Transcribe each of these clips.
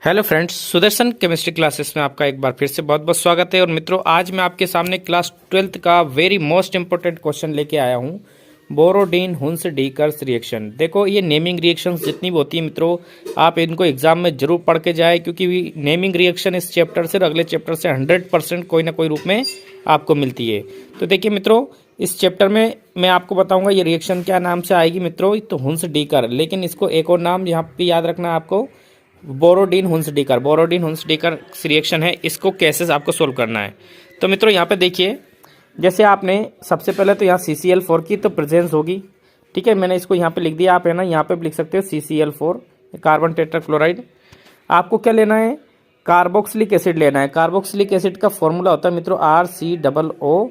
Hello friends, Sudarshan chemistry classes में आपका एक बार फिर से बहुत बहुत स्वागत है। और मित्रों, आज मैं आपके सामने क्लास 12th का वेरी मोस्ट इंपॉर्टेंट क्वेश्चन लेके आया हूँ। Borodin Hunsdiecker's reaction. देखो, ये नेमिंग रिएक्शंस जितनी भी होती है मित्रों, आप इनको एग्जाम में जरूर पढ़ के जाए, क्योंकि नेमिंग रिएक्शन इस चैप्टर से और अगले चैप्टर से 100% कोई ना कोई रूप में आपको मिलती है। तो देखिए मित्रों, इस चैप्टर में मैं आपको बताऊंगा ये रिएक्शन क्या नाम से आएगी मित्रों, तो हुंस डीकर। लेकिन इसको एक और नाम यहाँ पे याद रखना है आपको, Borodin Hunsdiecker. Borodin Hunsdiecker reaction है, इसको कैसे आपको सोल्व करना है। तो मित्रों यहाँ पे देखिए, जैसे आपने सबसे पहले तो यहाँ CCl4 की तो प्रेजेंस होगी। ठीक है, मैंने इसको यहाँ पे लिख दिया। आप है ना यहाँ पे लिख सकते हो CCl4, कार्बन टेट्राक्लोराइड। आपको क्या लेना है, कार्बोक्सिलिक एसिड लेना है। कार्बोक्सिलिक एसिड का फॉर्मूला होता है मित्रों RCOO।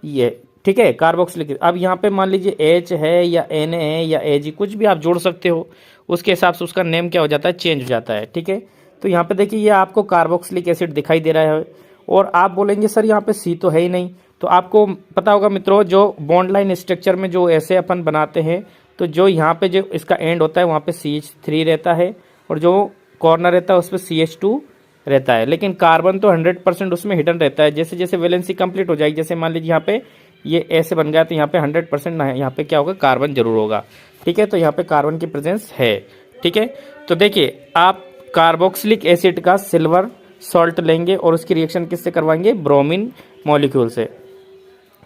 ये ठीक है, कार्बोक्सिलिक। अब यहाँ पे मान लीजिए H है या Na है या Ag, कुछ भी आप जोड़ सकते हो, उसके हिसाब से उसका नेम क्या हो जाता है, चेंज हो जाता है। ठीक है, तो यहाँ पे देखिए ये आपको कार्बोक्सिलिक एसिड दिखाई दे रहा है। और आप बोलेंगे सर यहाँ पे C तो है ही नहीं। तो आपको पता होगा मित्रों, जो बॉन्ड लाइन स्ट्रक्चर में जो ऐसे अपन बनाते हैं, तो जो यहाँ पे जो इसका एंड होता है वहाँ पे CH3 रहता है, और जो कॉर्नर रहता है उस पर CH2 रहता है। लेकिन कार्बन तो 100% उसमें हिडन रहता है। जैसे जैसे वैलेंसी कंप्लीट हो जाएगी, जैसे मान लीजिए यहाँ पे ये ऐसे बन गया, तो यहाँ पे 100% यहाँ पे क्या होगा, कार्बन जरूर होगा। ठीक है, तो यहाँ पे कार्बन की प्रेजेंस है। ठीक है, तो देखिए आप कार्बोक्सिलिक एसिड का सिल्वर सॉल्ट लेंगे और उसकी रिएक्शन किससे करवाएंगे, ब्रोमीन मॉलिक्यूल से।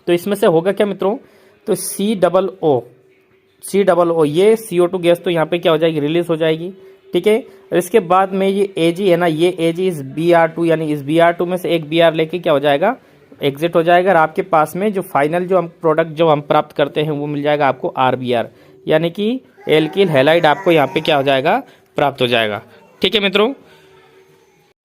तो इसमें से होगा क्या मित्रों, तो COO ये CO2 गैस तो यहाँ पे क्या हो जाएगी, रिलीज हो जाएगी। ठीक है, और इसके बाद में ये Ag है ना, ये Ag इस Br2, यानी इस Br2 में से एक Br लेके क्या हो जाएगा, एग्जिट हो जाएगा। और आपके पास में जो फाइनल जो हम प्रोडक्ट जो हम प्राप्त करते हैं वो मिल जाएगा आपको RBr, यानी कि एल्किल हैलाइड आपको यहाँ पे क्या हो जाएगा, प्राप्त हो जाएगा। ठीक है मित्रों,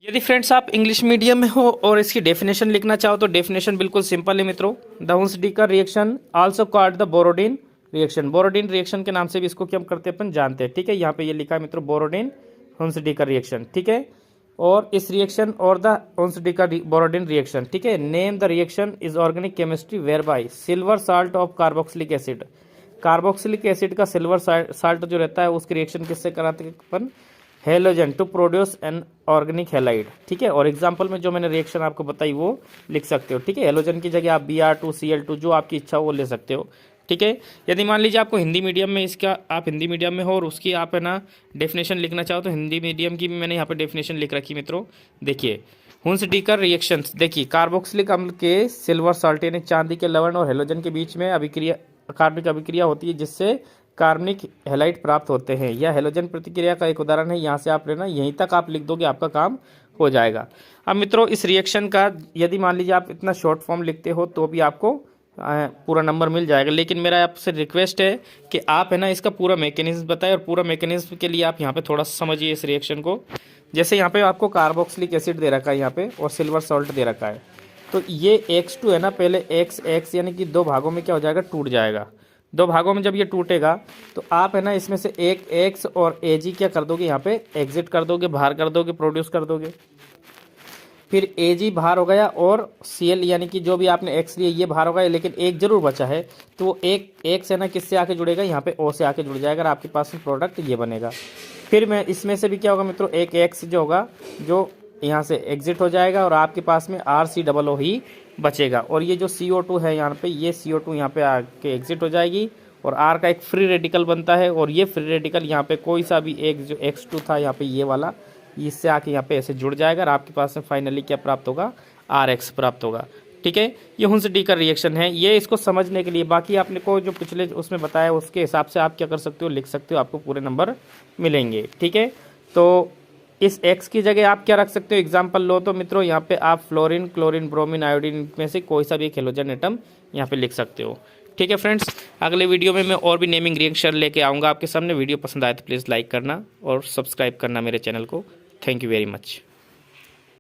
यदि फ्रेंड्स आप इंग्लिश मीडियम में हो और इसकी डेफिनेशन लिखना चाहो तो डेफिनेशन बिल्कुल सिंपल है मित्रों। The Hunsdiecker reaction also called the Borodin reaction. Borodin reaction के नाम से भी इसको क्या हम करते हैं, अपन जानते हैं। ठीक है, यहाँ पे ये लिखा है मित्रों, बोरोडीन हुंस डीकर रिएक्शन। ठीक है, और इस रिएक्शन और the Hunsdiecker Borodin reaction. ठीक है, name the reaction is organic chemistry where by silver salt of carboxylic acid. Carboxylic acid का सिल्वर साल्ट जो रहता है उसकी रिएक्शन किससे कराते हैं अपन, halogen to produce an organic halide. ठीक है, और एग्जांपल में जो मैंने रिएक्शन आपको बताई वो लिख सकते हो। ठीक है, हेलोजन की जगह आप Br2 Cl2 जो आपकी इच्छा हो वो ले सकते हो। ठीक है, यदि मान लीजिए आपको हिंदी मीडियम में इसका, आप हिंदी मीडियम में हो और उसकी आप है ना डेफिनेशन लिखना चाहो तो हिंदी मीडियम की भी मैंने यहाँ पे डेफिनेशन लिख रखी मित्रों। देखिए, हुंस डीकर रिएक्शन, देखिए कार्बोक्सिलिक अम्ल के सिल्वर साल्ट यानी चांदी के लवण और हेलोजन के बीच में अभिक्रिया, कार्बनिक अभिक्रिया होती है, जिससे कार्बनिक हैलाइड प्राप्त होते हैं। यह हेलोजन प्रतिक्रिया का एक उदाहरण है। यहाँ से आप लेना, यहीं तक आप लिख दोगे आपका काम हो जाएगा। अब मित्रों, इस रिएक्शन का यदि मान लीजिए आप इतना शॉर्ट फॉर्म लिखते हो तो भी आपको पूरा नंबर मिल जाएगा। लेकिन मेरा आपसे रिक्वेस्ट है कि आप है ना इसका पूरा मैकेनिज्म बताएं, और पूरा मैकेनिज्म के लिए आप यहाँ पे थोड़ा सा समझिए इस रिएक्शन को। जैसे यहाँ पे आपको कार्बोक्सिलिक एसिड दे रखा है यहाँ पे, और सिल्वर सॉल्ट दे रखा है। तो ये X2 है ना, पहले X यानी कि दो भागों में क्या हो जाएगा, टूट जाएगा। दो भागों में जब ये टूटेगा तो आप है ना इसमें से एक X और Ag क्या कर दोगे, यहाँ पे एग्जिट कर दोगे, बाहर कर दोगे, प्रोड्यूस कर दोगे। फिर Ag बाहर हो गया और Cl यानी कि जो भी आपने X लिया ये बाहर हो गया, लेकिन एक जरूर बचा है। तो वो एक X है ना किससे आके जुड़ेगा, यहाँ पे O से आके जुड़ जाएगा, और आपके पास में प्रोडक्ट ये बनेगा। फिर मैं इसमें से भी क्या होगा मित्रों, एक X जो होगा जो यहाँ से एग्जिट हो जाएगा, और आपके पास में RCOO ही बचेगा। और ये जो CO2 है यहाँ पे, ये CO2 यहाँ पे आके एग्जिट हो जाएगी, और R का एक फ्री रेडिकल बनता है, और ये फ्री रेडिकल यहाँ पे कोई सा भी एक जो X2 था यहाँ पे ये वाला, इससे आके यहाँ पे ऐसे जुड़ जाएगा, और आपके पास में फाइनली क्या प्राप्त होगा, RX प्राप्त होगा। ठीक है, ये हुंस डीकर रिएक्शन है। ये इसको समझने के लिए, बाकी आपने को जो पिछले उसमें बताया उसके हिसाब से आप क्या कर सकते हो, लिख सकते हो, आपको पूरे नंबर मिलेंगे। ठीक है, तो इस X की जगह आप क्या रख सकते हो, एग्जाम्पल लो तो मित्रों यहाँ पे आप फ्लोरीन, क्लोरीन, ब्रोमीन, आयोडीन में से कोई सा भी एक हेलोजन एटम यहाँ पे लिख सकते हो। ठीक है फ्रेंड्स, अगले वीडियो में मैं और भी नेमिंग रिएक्शन लेके आऊँगा आपके सामने। वीडियो पसंद आए तो प्लीज़ लाइक करना और सब्सक्राइब करना मेरे चैनल को। Thank you very much.